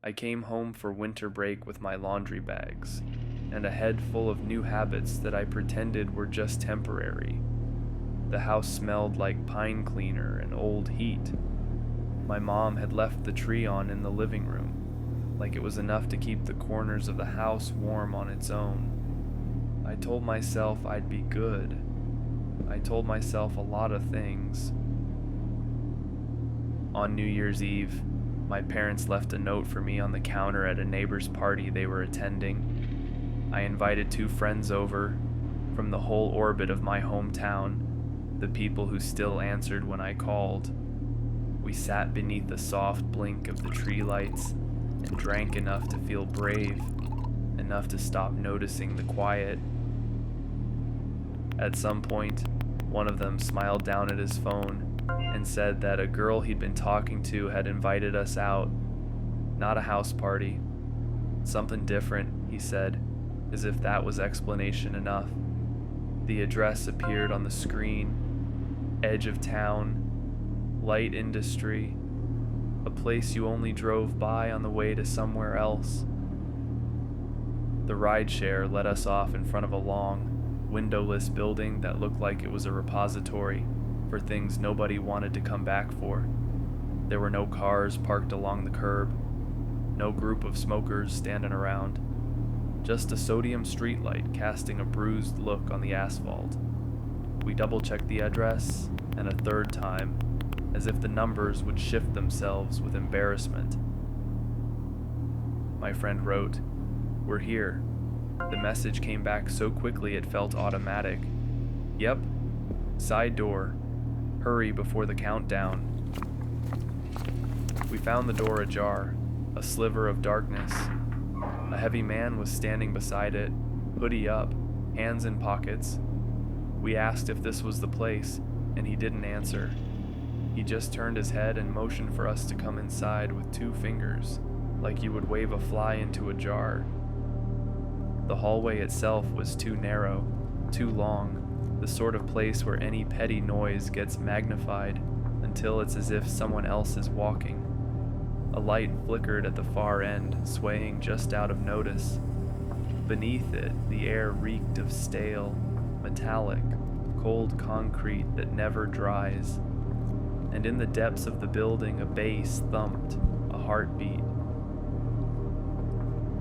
I came home for winter break with my laundry bags, and a head full of new habits that I pretended were just temporary. The house smelled like pine cleaner and old heat. My mom had left the tree on in the living room, like it was enough to keep the corners of the house warm on its own. I told myself I'd be good. I told myself a lot of things. On New Year's Eve, my parents left a note for me on the counter at a neighbor's party they were attending. I invited 2 friends over, from the whole orbit of my hometown, the people who still answered when I called. We sat beneath the soft blink of the tree lights and drank enough to feel brave, enough to stop noticing the quiet. At some point, one of them smiled down at his phone and said that a girl he'd been talking to had invited us out. Not a house party. Something different, he said, as if that was explanation enough. The address appeared on the screen. Edge of town, light industry, a place you only drove by on the way to somewhere else. The rideshare let us off in front of a long, windowless building that looked like it was a repository for things nobody wanted to come back for. There were no cars parked along the curb, no group of smokers standing around, just a sodium streetlight casting a bruised look on the asphalt. We double-checked the address, and a third time, as if the numbers would shift themselves with embarrassment. My friend wrote, "We're here." The message came back so quickly it felt automatic. "Yep, side door. Hurry before the countdown." We found the door ajar, a sliver of darkness. A heavy man was standing beside it, hoodie up, hands in pockets. We asked if this was the place, and he didn't answer. He just turned his head and motioned for us to come inside with 2 fingers, like you would wave a fly into a jar. The hallway itself was too narrow, too long, the sort of place where any petty noise gets magnified until it's as if someone else is walking. A light flickered at the far end, swaying just out of notice. Beneath it, the air reeked of stale, metallic, cold concrete that never dries. And in the depths of the building, a bass thumped, a heartbeat.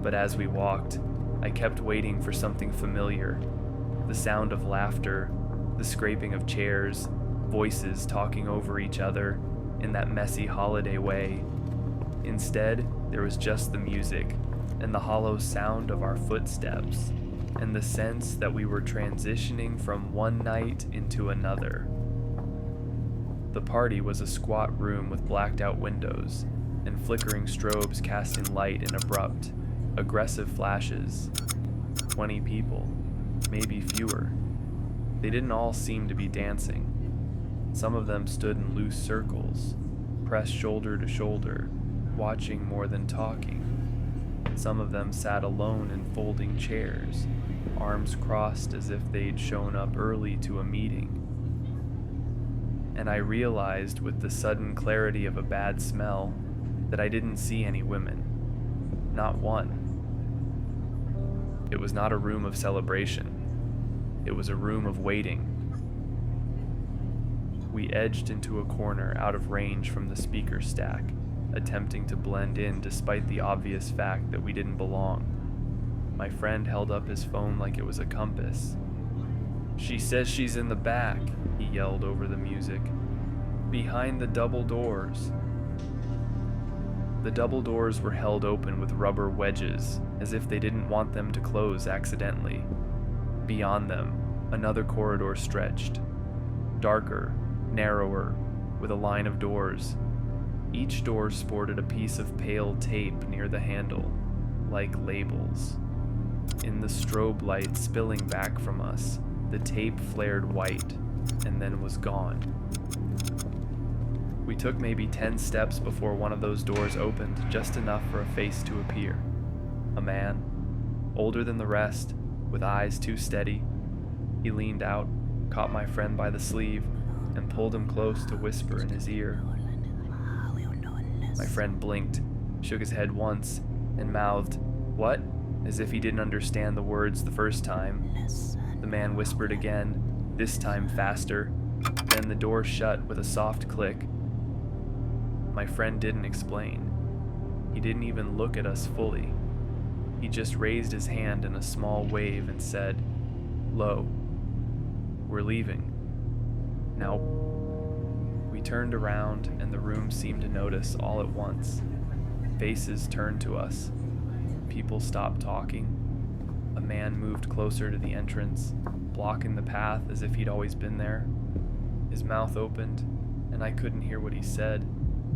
But as we walked, I kept waiting for something familiar. The sound of laughter, the scraping of chairs, voices talking over each other in that messy holiday way. Instead, there was just the music and the hollow sound of our footsteps and the sense that we were transitioning from one night into another. The party was a squat room with blacked out windows and flickering strobes casting light in abrupt, aggressive flashes. 20 people, maybe fewer. They didn't all seem to be dancing. Some of them stood in loose circles, pressed shoulder to shoulder, watching more than talking. Some of them sat alone in folding chairs, arms crossed as if they'd shown up early to a meeting. And I realized with the sudden clarity of a bad smell that I didn't see any women. Not one. It was not a room of celebration. It was a room of waiting. We edged into a corner out of range from the speaker stack, attempting to blend in despite the obvious fact that we didn't belong. My friend held up his phone like it was a compass. "She says she's in the back," he yelled over the music. "Behind the double doors." The double doors were held open with rubber wedges, as if they didn't want them to close accidentally. Beyond them, another corridor stretched. Darker, narrower, with a line of doors. Each door sported a piece of pale tape near the handle, like labels. In the strobe light spilling back from us, the tape flared white, and then was gone. We took maybe 10 steps before one of those doors opened just enough for a face to appear. A man, older than the rest, with eyes too steady. He leaned out, caught my friend by the sleeve, and pulled him close to whisper in his ear. My friend blinked, shook his head once, and mouthed, "What?" as if he didn't understand the words the first time. The man whispered again, this time faster. Then the door shut with a soft click. My friend didn't explain. He didn't even look at us fully. He just raised his hand in a small wave and said, "Lo, we're leaving." Now, we turned around and the room seemed to notice all at once. Faces turned to us. People stopped talking. A man moved closer to the entrance, blocking the path as if he'd always been there. His mouth opened, and I couldn't hear what he said,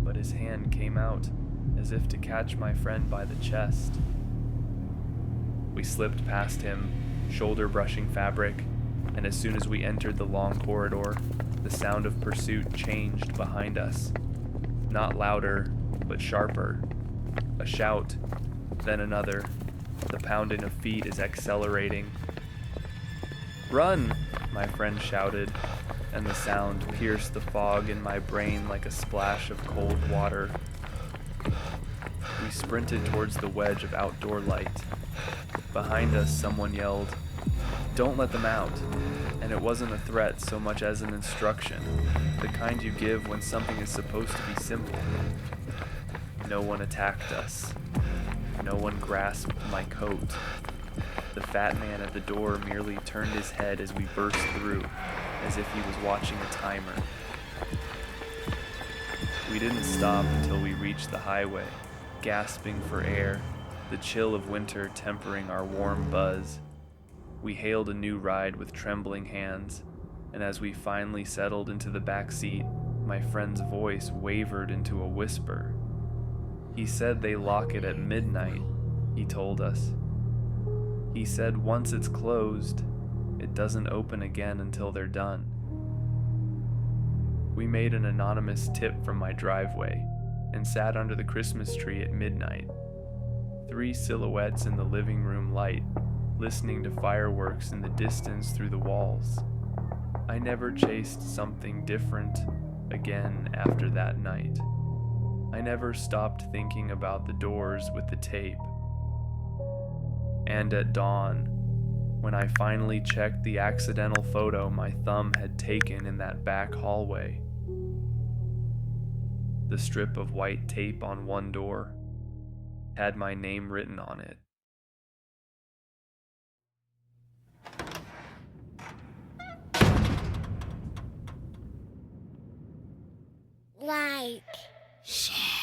but his hand came out, as if to catch my friend by the chest. We slipped past him, shoulder brushing fabric, and as soon as we entered the long corridor, the sound of pursuit changed behind us. Not louder, but sharper. A shout, then another. The pounding of feet is accelerating. "Run!" my friend shouted, and the sound pierced the fog in my brain like a splash of cold water. We sprinted towards the wedge of outdoor light. Behind us, someone yelled, "Don't let them out!" And it wasn't a threat so much as an instruction, the kind you give when something is supposed to be simple. No one attacked us. No one grasped my coat. The fat man at the door merely turned his head as we burst through, as if he was watching a timer. We didn't stop until we reached the highway, gasping for air, the chill of winter tempering our warm buzz. We hailed a new ride with trembling hands, and as we finally settled into the back seat, my friend's voice wavered into a whisper. He said they lock it at midnight, he told us. He said once it's closed, it doesn't open again until they're done. We made an anonymous tip from my driveway and sat under the Christmas tree at midnight. 3 silhouettes in the living room light, listening to fireworks in the distance through the walls. I never chased something different again after that night. I never stopped thinking about the doors with the tape. And at dawn, when I finally checked the accidental photo my thumb had taken in that back hallway, the strip of white tape on one door had my name written on it. Like, share.